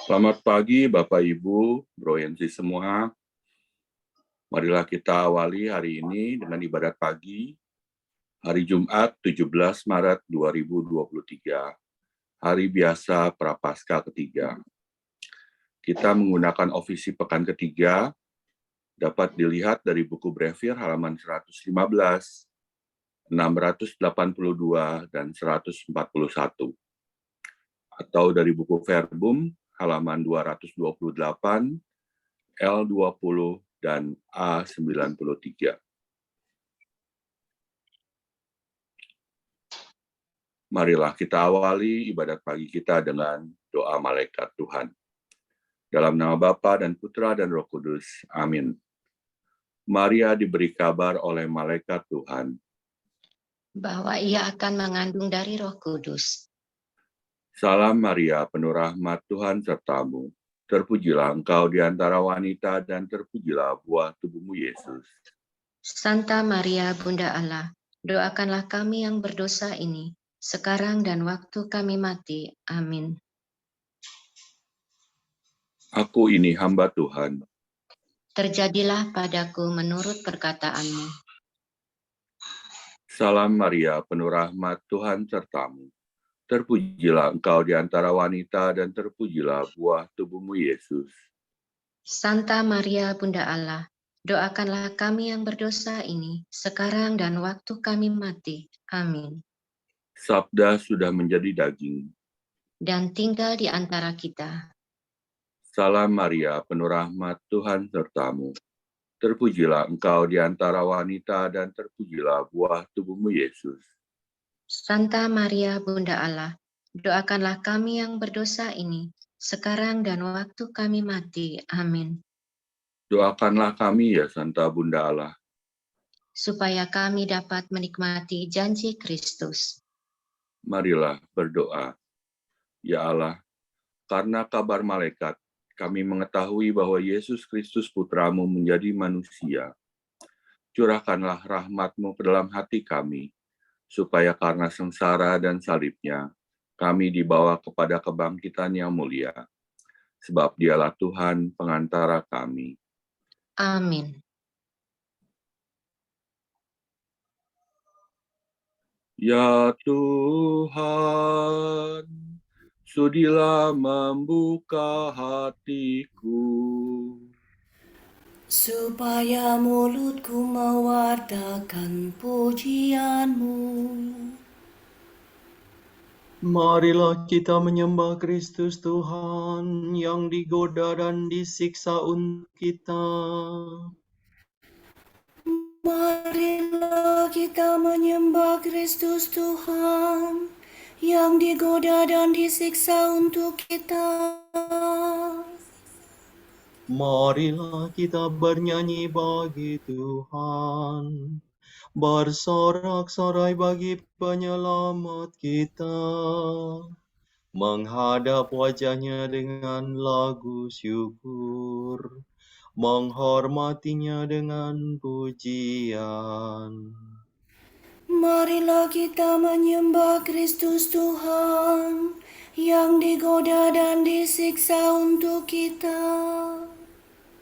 Selamat pagi Bapak Ibu, Bro Yensi semua. Marilah kita awali hari ini dengan ibadat pagi, hari Jumat 17 Maret 2023, hari biasa Prapaskah ketiga. Kita menggunakan ofisi pekan ketiga, dapat dilihat dari buku Brevir halaman 115, 682, dan 141. Atau dari buku Verbum halaman 228, L20, dan A93. Marilah kita awali ibadat pagi kita dengan doa malaikat Tuhan. Dalam nama Bapa dan Putra dan Roh Kudus. Amin. Maria diberi kabar oleh malaikat Tuhan bahwa ia akan mengandung dari Roh Kudus. Salam Maria, penuh rahmat, Tuhan sertamu. Terpujilah engkau di antara wanita dan terpujilah buah tubuhmu Yesus. Santa Maria, Bunda Allah, doakanlah kami yang berdosa ini, sekarang dan waktu kami mati. Amin. Aku ini hamba Tuhan. Terjadilah padaku menurut perkataanmu. Salam Maria, penuh rahmat, Tuhan sertamu. Terpujilah engkau di antara wanita dan terpujilah buah tubuhmu Yesus. Santa Maria, Bunda Allah, doakanlah kami yang berdosa ini, sekarang dan waktu kami mati. Amin. Sabda sudah menjadi daging dan tinggal di antara kita. Salam Maria, penuh rahmat, Tuhan sertamu. Terpujilah engkau di antara wanita dan terpujilah buah tubuhmu Yesus. Santa Maria, Bunda Allah, doakanlah kami yang berdosa ini, sekarang dan waktu kami mati. Amin. Doakanlah kami ya Santa Bunda Allah, supaya kami dapat menikmati janji Kristus. Marilah berdoa. Ya Allah, karena kabar malaikat, kami mengetahui bahwa Yesus Kristus Putramu menjadi manusia. Curahkanlah rahmat-Mu ke dalam hati kami, supaya karena sengsara dan salibnya, kami dibawa kepada kebangkitan yang mulia. Sebab dialah Tuhan pengantara kami. Amin. Ya Tuhan, sudilah membuka hatiku, supaya mulutku mewartakan pujian-Mu. Marilah kita menyembah Kristus Tuhan yang digoda dan disiksa untuk kita. Marilah kita menyembah Kristus Tuhan yang digoda dan disiksa untuk kita. Marilah kita bernyanyi bagi Tuhan, bersorak-sorai bagi penyelamat kita, menghadap wajahnya dengan lagu syukur, menghormatinya dengan pujian. Marilah kita menyembah Kristus Tuhan yang digoda dan disiksa untuk kita.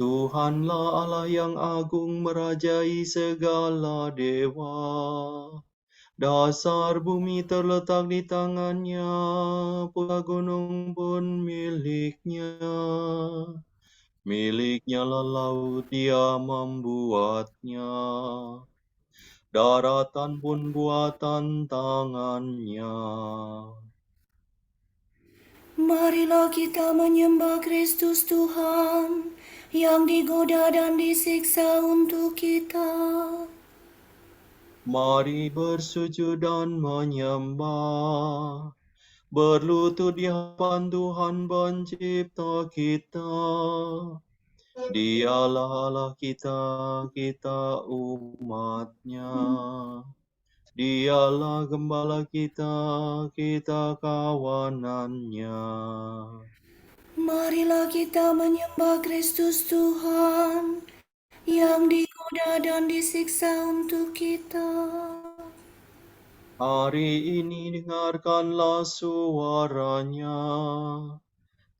Tuhanlah Allah yang agung merajai segala dewa. Dasar bumi terletak di tangannya, puncak gunung pun miliknya. Miliknya lah laut, dia membuatnya. Daratan pun buatan tangannya. Marilah kita menyembah Kristus Tuhan yang digoda dan disiksa untuk kita. Mari bersujud dan menyembah, berlutut di hadapan Tuhan pencipta kita. Dialah Allah kita, kita umat-Nya. Dialah gembala kita, kita kawanan-Nya. Marilah kita menyembah Kristus Tuhan yang digoda dan disiksa untuk kita. Hari ini dengarkanlah suaranya,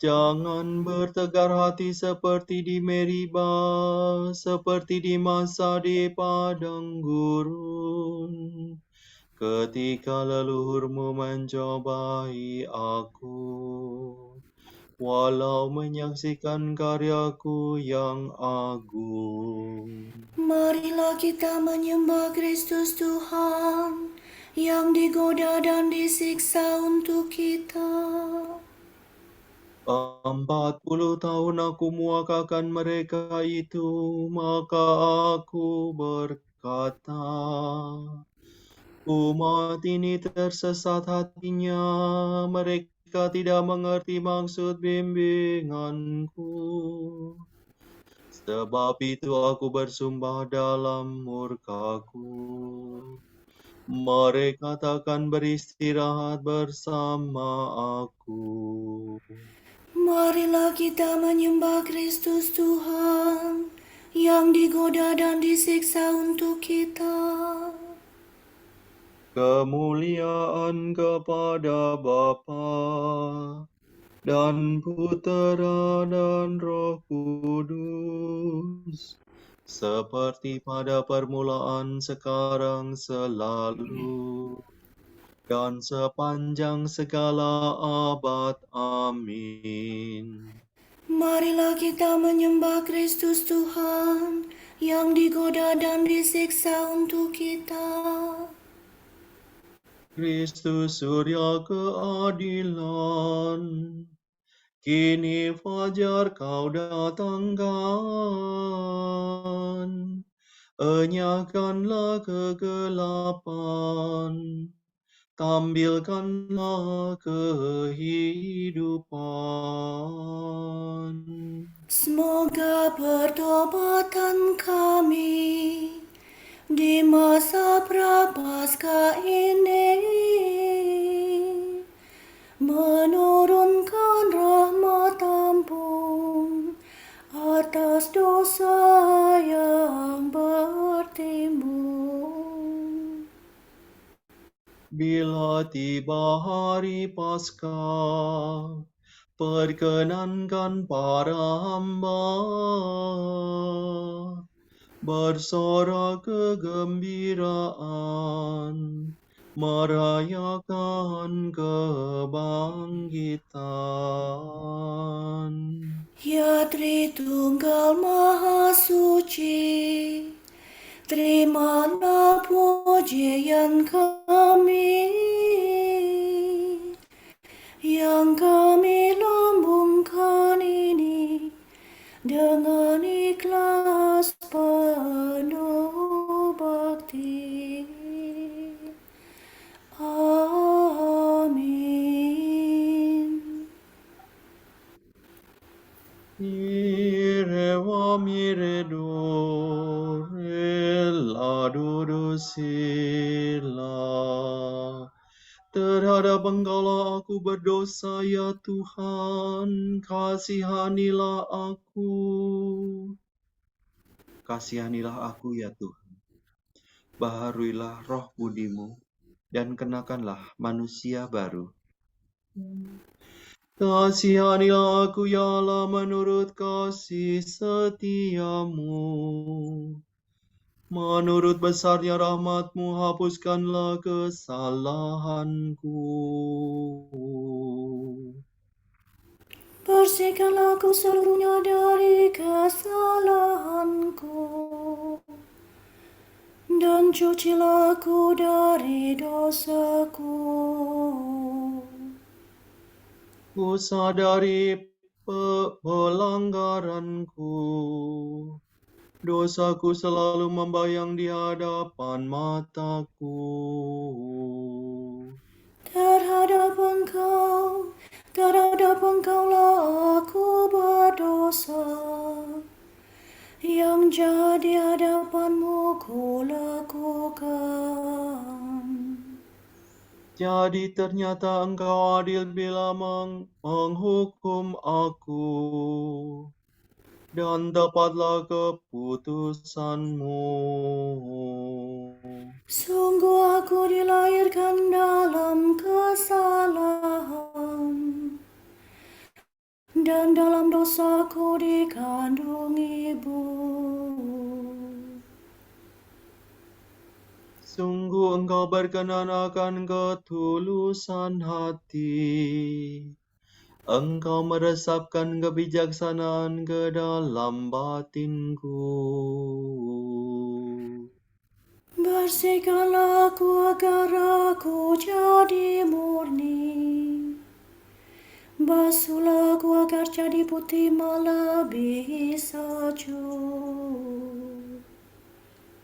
Jangan bertegar hati seperti di Meriba, seperti di masa di padang gurun, ketika leluhurmu mencobai aku, walau menyaksikan karyaku yang agung. Marilah kita menyembah Kristus Tuhan yang digoda dan disiksa untuk kita. 40 tahun aku muakakan mereka itu, maka aku berkata, umat ini tersesat hatinya, mereka tidak mengerti maksud bimbinganku. Sebab itu aku bersumpah dalam murkaku, mereka takkan beristirahat bersama aku. Marilah kita menyembah Kristus Tuhan yang digoda dan disiksa untuk kita. Kemuliaan kepada Bapa dan Putera dan Roh Kudus, seperti pada permulaan, sekarang, selalu, dan sepanjang segala abad. Amin. Marilah kita menyembah Kristus Tuhan yang digoda dan disiksa untuk kita. Kristus surya keadilan, kini fajar kau datangkan, enyahkanlah kegelapan, tampilkanlah kehidupan. Semoga pertobatan kami di masa prapaskah ini menurunkan rahmat ampun atas dosa yang bertimbun. Bila tiba hari Paskah, perkenankan para hamba bersorak kegembiraan, merayakan kebangkitan. Ya Tritunggal Maha Suci, terimalah pujian kami yang kami lambungkan ini dengan ikhlas penuh bakti. Amin. Irewa miredo, relado sila. Terhadap Engkaulah aku berdosa, ya Tuhan, kasihanilah aku. Kasihanilah aku, ya Tuhan. Baharuilah roh budimu, dan kenakanlah manusia baru. Kasihanilah aku, ya Allah, menurut kasih setiamu. Menurut besarnya rahmatmu, hapuskanlah kesalahanku. Bersihkanlah aku seluruhnya dari kesalahanku, dan cucilah aku dari dosaku. Ku sadari pelanggaranku, dosaku selalu membayang di hadapan mataku. Terhadap Engkaulah aku berdosa, yang jahat di hadapanmu ku lakukan. Jadi ternyata Engkau adil bila menghukum aku, dan tepatlah keputusanmu. Sungguh aku dilahirkan dalam kesalahan, dan dalam dosaku dikandung ibu. Sungguh Engkau berkenan akan ketulusan hati. Engkau meresapkan kebijaksanaan ke dalam batinku. Bersihkanlah aku agar aku jadi murni. Basuhlah aku agar jadi putih melebihi salju.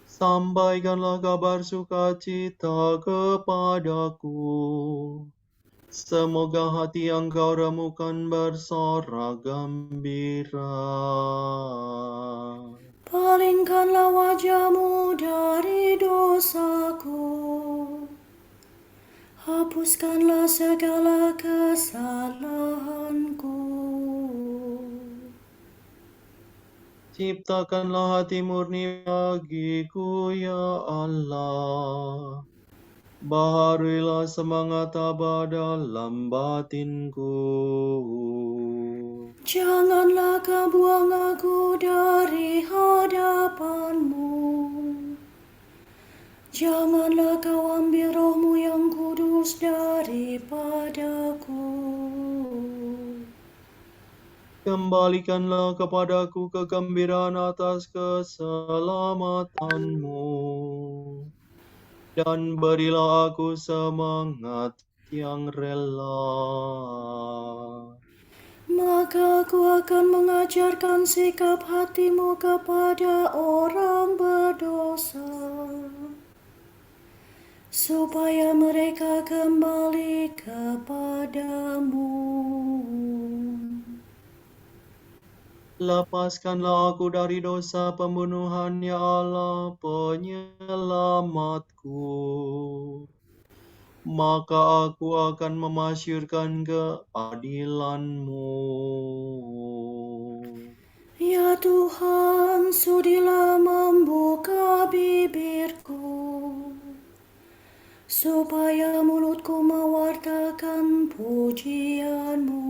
Sampaikanlah kabar sukacita kepadaku. Semoga hati yang kau remukan bersorak gembira. Palingkanlah wajahmu dari dosaku. Hapuskanlah segala kesalahanku. Ciptakanlah hati murni bagiku, ya Allah. Baharuilah semangat tabah dalam batinku. Janganlah kau buang aku dari hadapanmu. Janganlah kau ambil rohmu yang kudus daripada-Ku. Kembalikanlah kepadaku kegembiraan atas keselamatanmu. Dan berilah aku semangat yang rela. Maka aku akan mengajarkan sikap hatimu kepada orang berdosa, supaya mereka kembali kepadamu. Lepaskanlah aku dari dosa pembunuhan, ya Allah, penyelamatku. Maka aku akan memasyurkan keadilan-Mu. Ya Tuhan, sudilah membuka bibirku, supaya mulutku mewartakan pujian-Mu.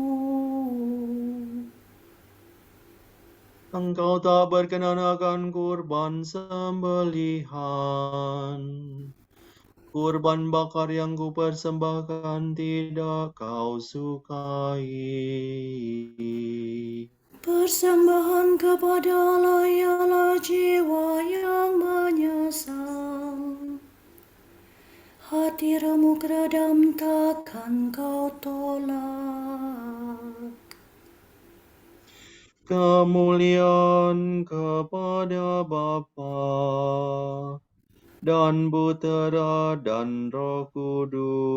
Engkau tak berkenan akan kurban sembelihan. Kurban bakar yang kupersembahkan tidak kau sukai. Persembahan kepada Allah ialah jiwa yang menyesal. Hati remuk redam takkan kau tolak. Kemuliaan kepada Bapa dan Putera dan Roh Kudus.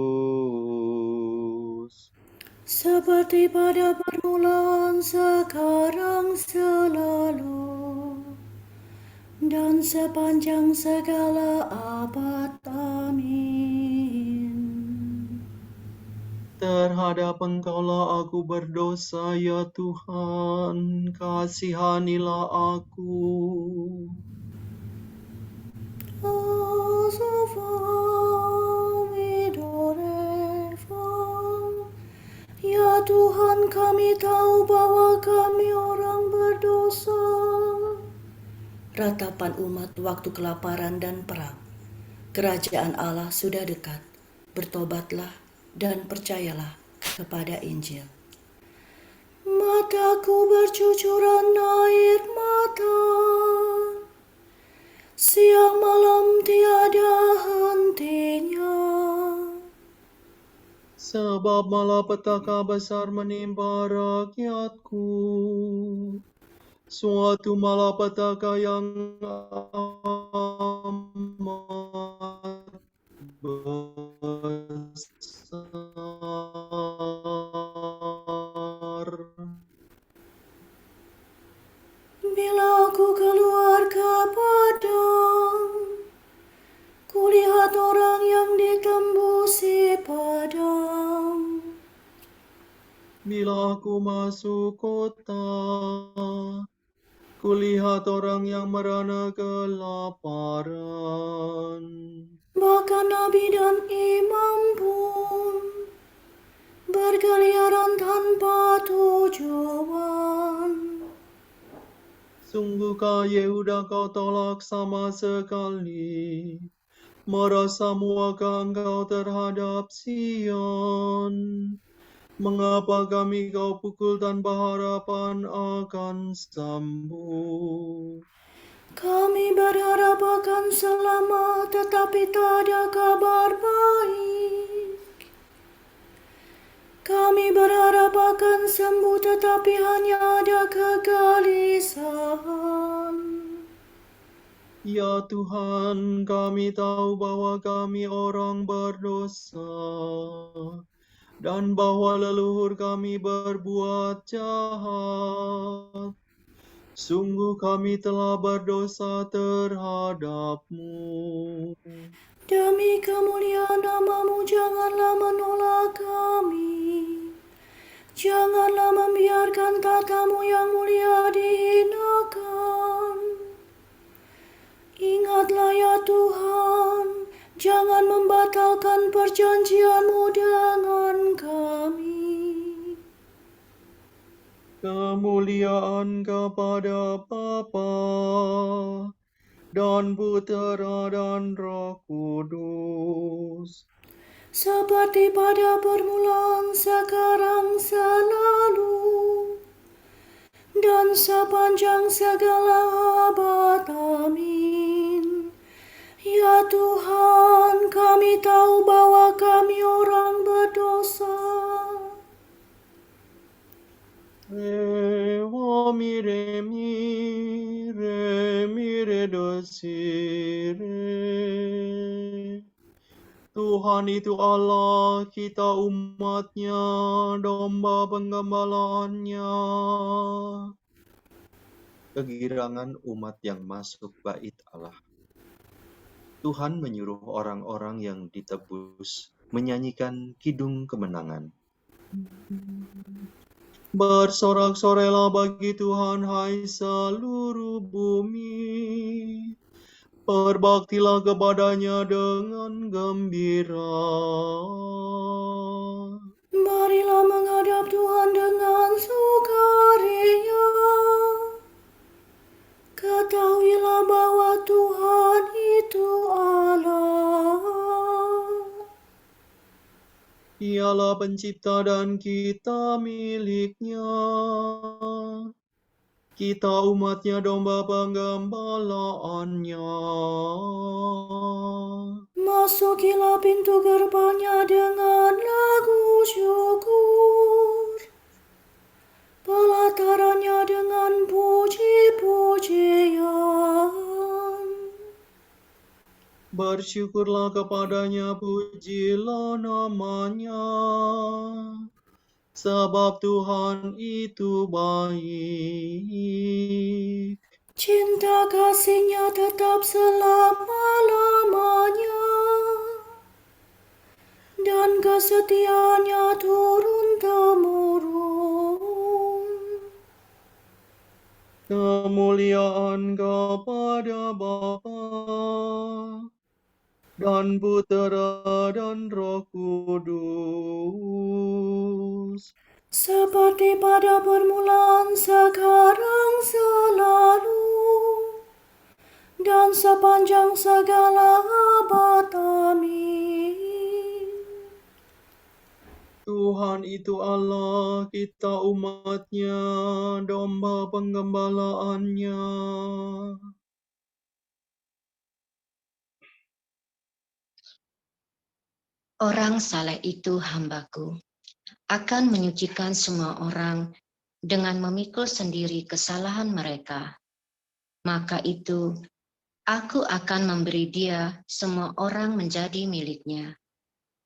Seperti pada permulaan, sekarang, selalu, dan sepanjang segala abad. Amin. Terhadap Engkaulah aku berdosa, ya Tuhan, kasihanilah aku. Ya Tuhan, kami tahu bahwa kami orang berdosa. Ratapan umat waktu kelaparan dan perang. Kerajaan Allah sudah dekat. Bertobatlah dan percayalah kepada Injil. Mataku bercucuran air mata, siang malam tiada hentinya. Sebab malapetaka besar menimpa rakyatku, suatu malapetaka yang amat besar. Bila aku keluar ke padang, kulihat orang yang ditembusi pedang. Bila aku masuk kota, kulihat orang yang merana kelaparan. Bahkan nabi dan imam pun berkeliaran tanpa tujuan. Sungguhkah Yehuda kau tolak sama sekali? Merasa muakah engkau terhadap Sion? Mengapa kami kau pukul tanpa harapan akan sembuh? Kami berharap akan selamat, tetapi tak ada kabar baik. Kami berharap akan sembuh, tetapi hanya ada kegelisahan. Ya Tuhan, kami tahu bahwa kami orang berdosa, dan bahwa leluhur kami berbuat jahat. Sungguh kami telah berdosa terhadap-Mu. Demi kemuliaan nama-Mu, janganlah menolak kami. Janganlah membiarkan tata-Mu yang mulia dihinakan. Ingatlah ya Tuhan, jangan membatalkan perjanjian-Mu dengan kami. Kemuliaan kepada Bapa dan Putera dan Roh Kudus, Seperti pada permulaan, sekarang, selalu, dan sepanjang segala abad. Amin. Ya Tuhan, kami tahu bahwa kami orang berdosa. mire desire. Tuhan itu Allah kita, umat-Nya, domba penggembalaannya. Kegirangan umat yang masuk bait Allah. Tuhan menyuruh orang-orang yang ditebus menyanyikan kidung kemenangan. Bersorak-sorailah bagi Tuhan, hai seluruh bumi. Berbaktilah kepadanya dengan gembira. Marilah menghadap Tuhan dengan sukaria. Ketahuilah bahwa Tuhan itu Allah. Ialah pencipta dan kita milik-Nya. Kita umat-Nya, domba penggembalaannya. Masukilah pintu gerbang-Nya dengan lagu syukur, pelataran-Nya dengan puji-pujian. Bersyukurlah kepadanya, pujilah nama-Nya. Sebab Tuhan itu baik. Cinta kasih-Nya tetap selama-lamanya, dan kesetiaan-Nya turun-temurun. Kemuliaan kepada Bapa dan Putera dan Roh Kudus, Seperti pada permulaan, sekarang, selalu, dan sepanjang segala abad. Amin. Tuhan itu Allah kita, umat-Nya, domba penggembalaannya. Orang saleh itu hamba-Ku, akan menyucikan semua orang dengan memikul sendiri kesalahan mereka. Maka itu, Aku akan memberi dia semua orang menjadi miliknya,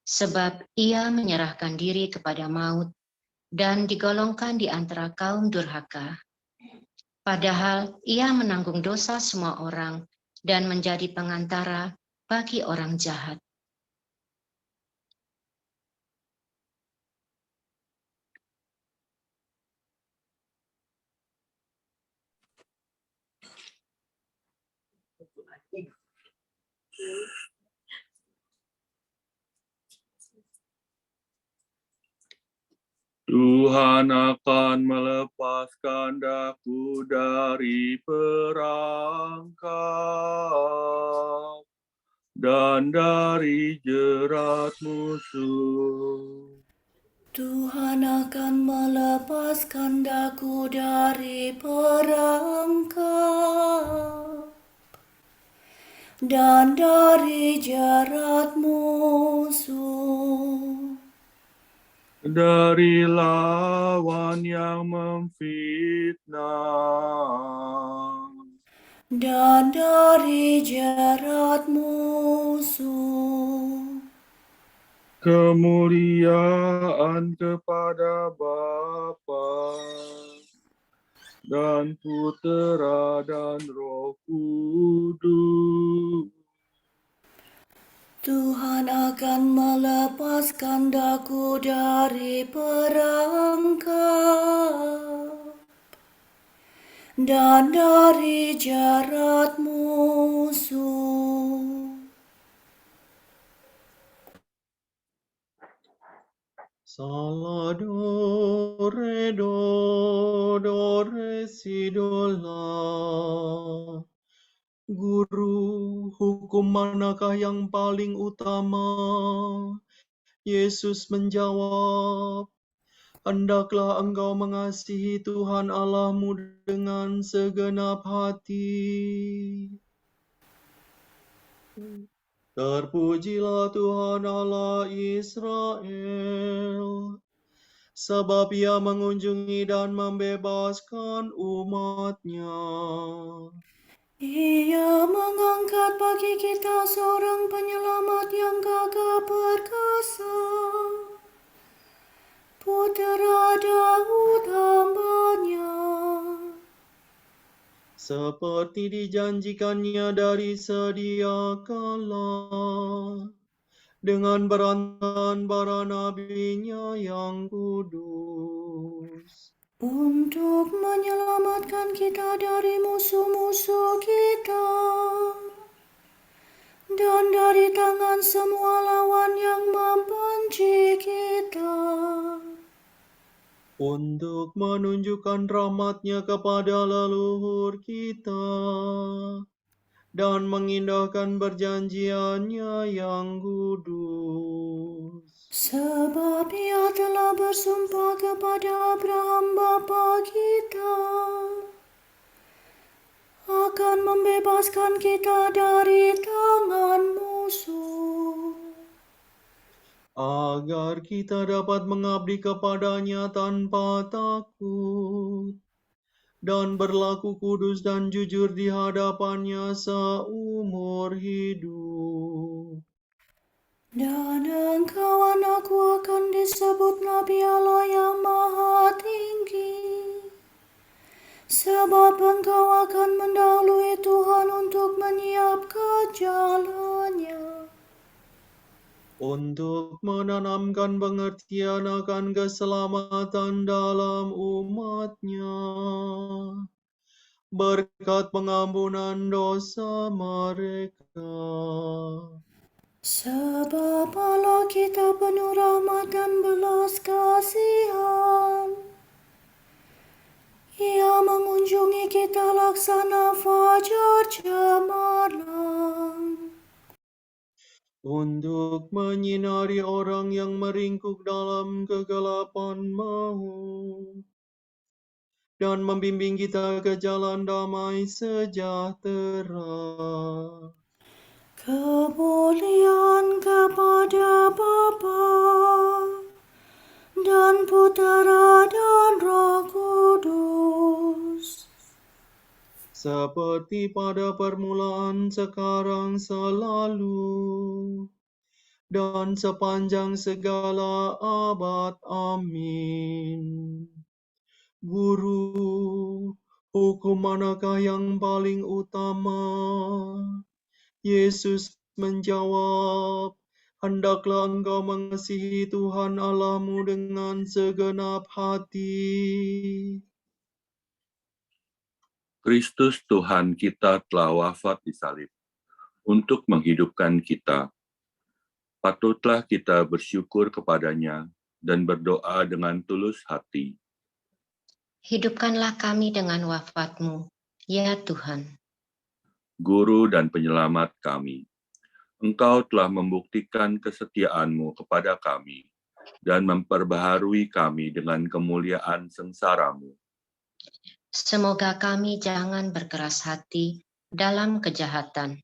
sebab ia menyerahkan diri kepada maut dan digolongkan di antara kaum durhaka. Padahal ia menanggung dosa semua orang dan menjadi pengantara bagi orang jahat. Tuhan akan melepaskan daku dari perangkap dan dari jerat musuh. Tuhan akan melepaskan daku dari perangkap dan dari jerat musuh. Dari lawan yang memfitnah Dan dari jerat musuh. kemuliaan kepada Bapa dan Putera dan Roh Kudus. Tuhan akan melepaskan daku dari perangkap dan dari jerat musuh. Salado redo dore si dola. Guru, hukum manakah yang paling utama? Yesus menjawab, hendaklah engkau mengasihi Tuhan Allahmu dengan segenap hati. Terpujilah Tuhan Allah Israel, sebab Ia mengunjungi dan membebaskan umat-Nya. Ia mengangkat bagi kita seorang penyelamat yang gagah perkasa, Putera Daud hamba-Nya. Seperti dijanjikannya dari sedia kala, dengan berantakan para nabi-Nya yang kudus. Untuk menyelamatkan kita dari musuh-musuh kita dan dari tangan semua lawan yang membenci kita. Untuk menunjukkan rahmat-Nya kepada leluhur kita dan mengindahkan perjanjian-Nya yang kudus. Sebab Ia telah bersumpah kepada Abraham bapa kita akan membebaskan kita dari tangan musuh, agar kita dapat mengabdi kepada-Nya tanpa takut dan berlaku kudus dan jujur di hadapan-Nya seumur hidup. dan engkau anakku akan disebut Nabi Allah yang Maha Tinggi, sebab engkau akan mendahului Tuhan untuk menyiapkan jalannya, Untuk menanamkan pengertian akan keselamatan dalam umat-Nya, berkat pengampunan dosa mereka. sebab Allah kita penuh rahmat dan belas kasihan. Ia mengunjungi kita laksana fajar cemerlang, Untuk menyinari orang yang meringkuk dalam kegelapan maut, dan membimbing kita ke jalan damai sejahtera. kemuliaan kepada Bapa dan Putera dan Roh Kudus, Seperti pada permulaan, sekarang, selalu, dan sepanjang segala abad. Amin. Guru, hukum manakah yang paling utama? Yesus menjawab, hendaklah engkau mengasihi Tuhan Allahmu dengan segenap hati. Kristus Tuhan kita telah wafat di salib untuk menghidupkan kita. Patutlah kita bersyukur kepada-Nya dan berdoa dengan tulus hati. Hidupkanlah kami dengan wafat-Mu, ya Tuhan. Guru dan penyelamat kami, Engkau telah membuktikan kesetiaan-Mu kepada kami dan memperbaharui kami dengan kemuliaan sengsara-Mu. Semoga kami jangan berkeras hati dalam kejahatan.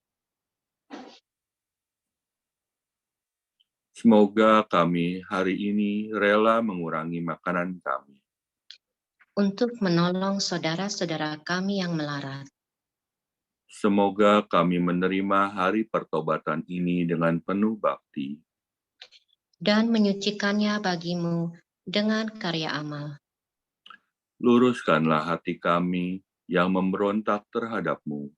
Semoga kami hari ini rela mengurangi makanan kami. Untuk menolong saudara-saudara kami yang melarat. Semoga kami menerima hari pertobatan ini dengan penuh bakti. Dan menyucikannya bagimu dengan karya amal. Luruskanlah hati kami yang memberontak terhadap-Mu.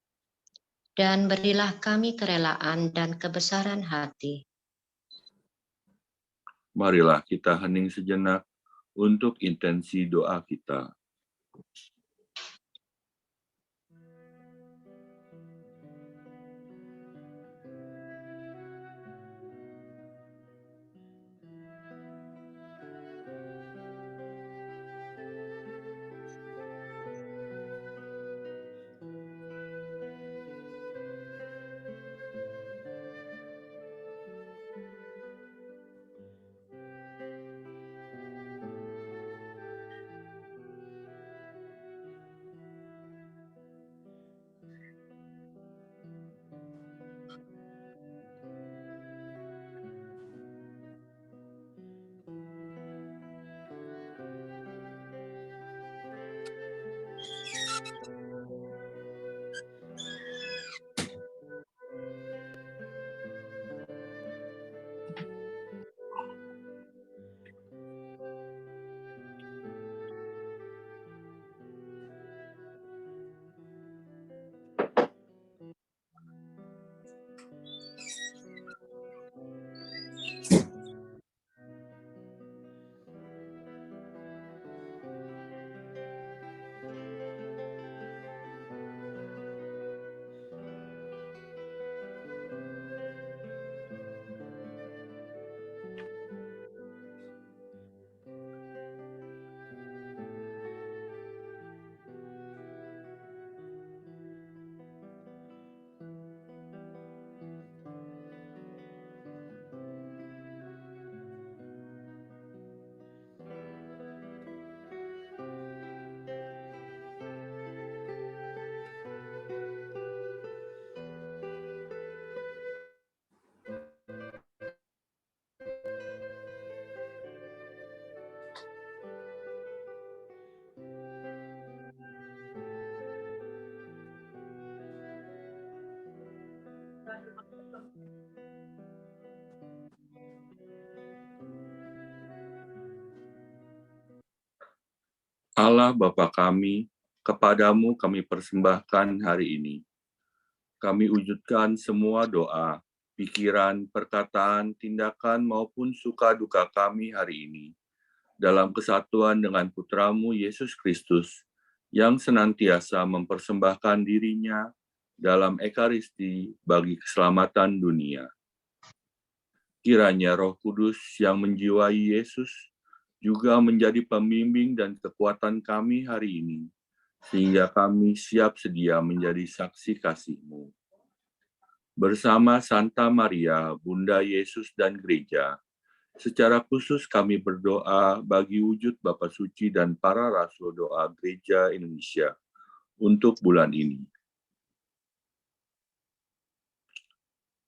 Dan berilah kami kerelaan dan kebesaran hati. Marilah kita hening sejenak untuk intensi doa kita. Allah Bapa kami, kepadamu kami persembahkan hari ini. Kami wujudkan semua doa, pikiran, perkataan, tindakan maupun suka duka kami hari ini dalam kesatuan dengan Putramu Yesus Kristus yang senantiasa mempersembahkan dirinya dalam Ekaristi bagi keselamatan dunia. Kiranya Roh Kudus yang menjiwai Yesus juga menjadi pembimbing dan kekuatan kami hari ini, sehingga kami siap sedia menjadi saksi kasih-Mu. Bersama Santa Maria, Bunda Yesus dan Gereja, secara khusus kami berdoa bagi wujud Bapa Suci dan para Rasul Doa Gereja Indonesia untuk bulan ini.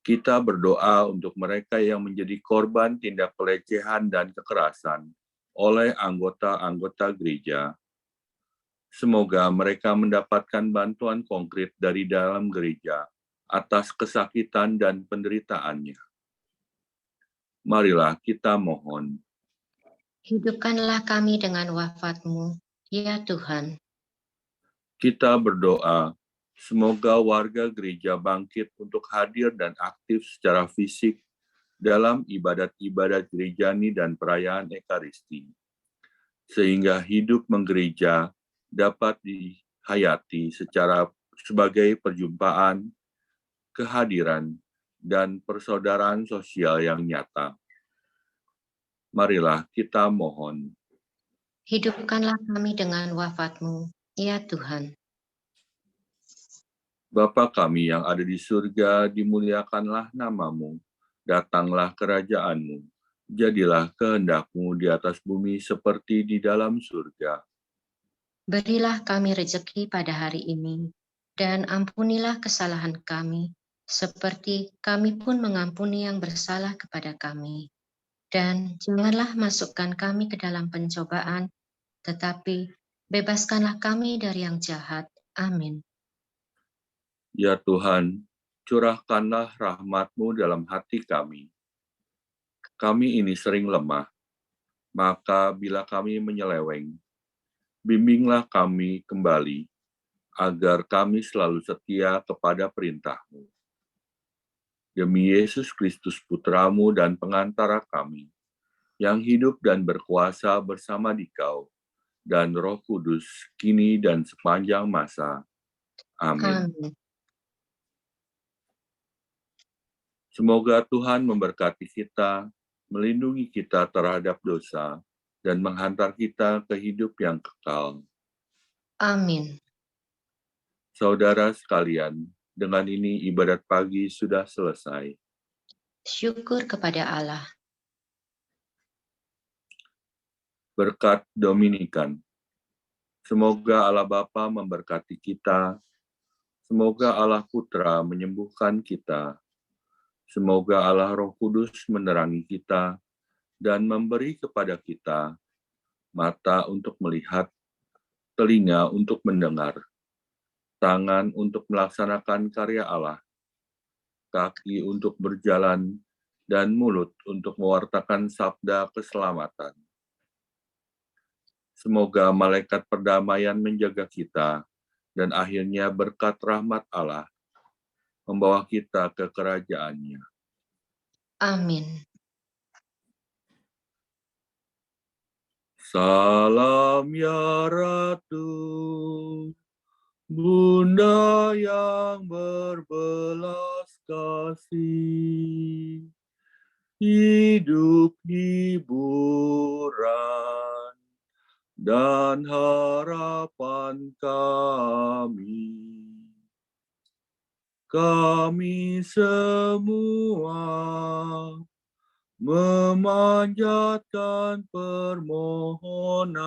Kita berdoa untuk mereka yang menjadi korban tindak pelecehan dan kekerasan oleh anggota-anggota gereja. Semoga mereka mendapatkan bantuan konkret dari dalam gereja atas kesakitan dan penderitaannya. Marilah kita mohon. Hidupkanlah kami dengan wafat-Mu, ya Tuhan. Kita berdoa, semoga warga gereja bangkit untuk hadir dan aktif secara fisik dalam ibadat-ibadat gerejani dan perayaan Ekaristi, sehingga hidup menggereja dapat dihayati sebagai perjumpaan, kehadiran, dan persaudaraan sosial yang nyata. Marilah kita mohon. Hidupkanlah kami dengan wafat-Mu, ya Tuhan. Bapa kami yang ada di surga, dimuliakanlah nama-Mu. Datanglah kerajaan-Mu. Jadilah kehendak-Mu di atas bumi seperti di dalam surga. Berilah kami rezeki pada hari ini, dan ampunilah kesalahan kami, seperti kami pun mengampuni yang bersalah kepada kami. Dan janganlah masukkan kami ke dalam pencobaan, tetapi bebaskanlah kami dari yang jahat. Amin. Ya Tuhan, curahkanlah rahmat-Mu dalam hati kami. Kami ini sering lemah, maka bila kami menyeleweng, bimbinglah kami kembali, agar kami selalu setia kepada perintah-Mu. Demi Yesus Kristus Putra-Mu dan pengantara kami, yang hidup dan berkuasa bersama Dikau, dan Roh Kudus, kini dan sepanjang masa. Amin. Amin. Semoga Tuhan memberkati kita, melindungi kita terhadap dosa, dan menghantar kita ke hidup yang kekal. Amin. Saudara sekalian, dengan ini ibadat pagi sudah selesai. Syukur kepada Allah. Berkat Dominikan. Semoga Allah Bapa memberkati kita, semoga Allah Putra menyembuhkan kita, semoga Allah Roh Kudus menerangi kita dan memberi kepada kita mata untuk melihat, telinga untuk mendengar, tangan untuk melaksanakan karya Allah, kaki untuk berjalan, dan mulut untuk mewartakan sabda keselamatan. Semoga malaikat perdamaian menjaga kita, dan akhirnya berkat rahmat Allah membawa kita ke kerajaan-Nya. Amin. Salam ya Ratu, Bunda yang berbelas kasih, hidup hiburan dan harapan kami. Kami semua memanjatkan permohonan.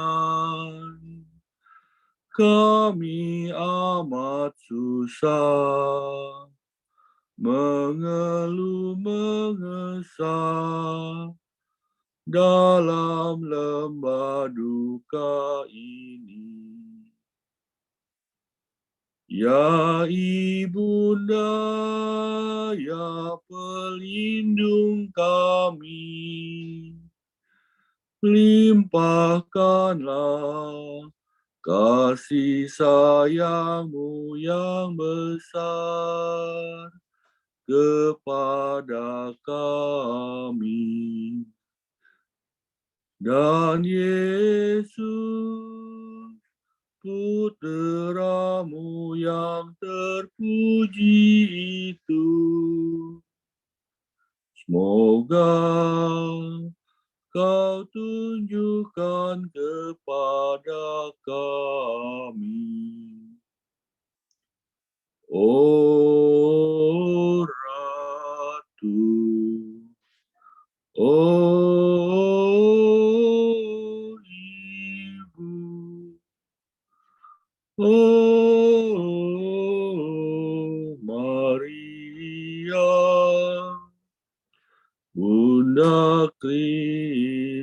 Kami amat susah, mengeluh mengesah dalam lembah duka ini. Ya Ibunda, ya pelindung kami, limpahkanlah kasih sayang-Mu yang besar kepada kami. Dan Yesus, Putra-Mu yang terpuji itu, semoga Kau tunjukkan kepada kami. Oh Ratu, oh Ibu, oh Maria, Bunda Kristus.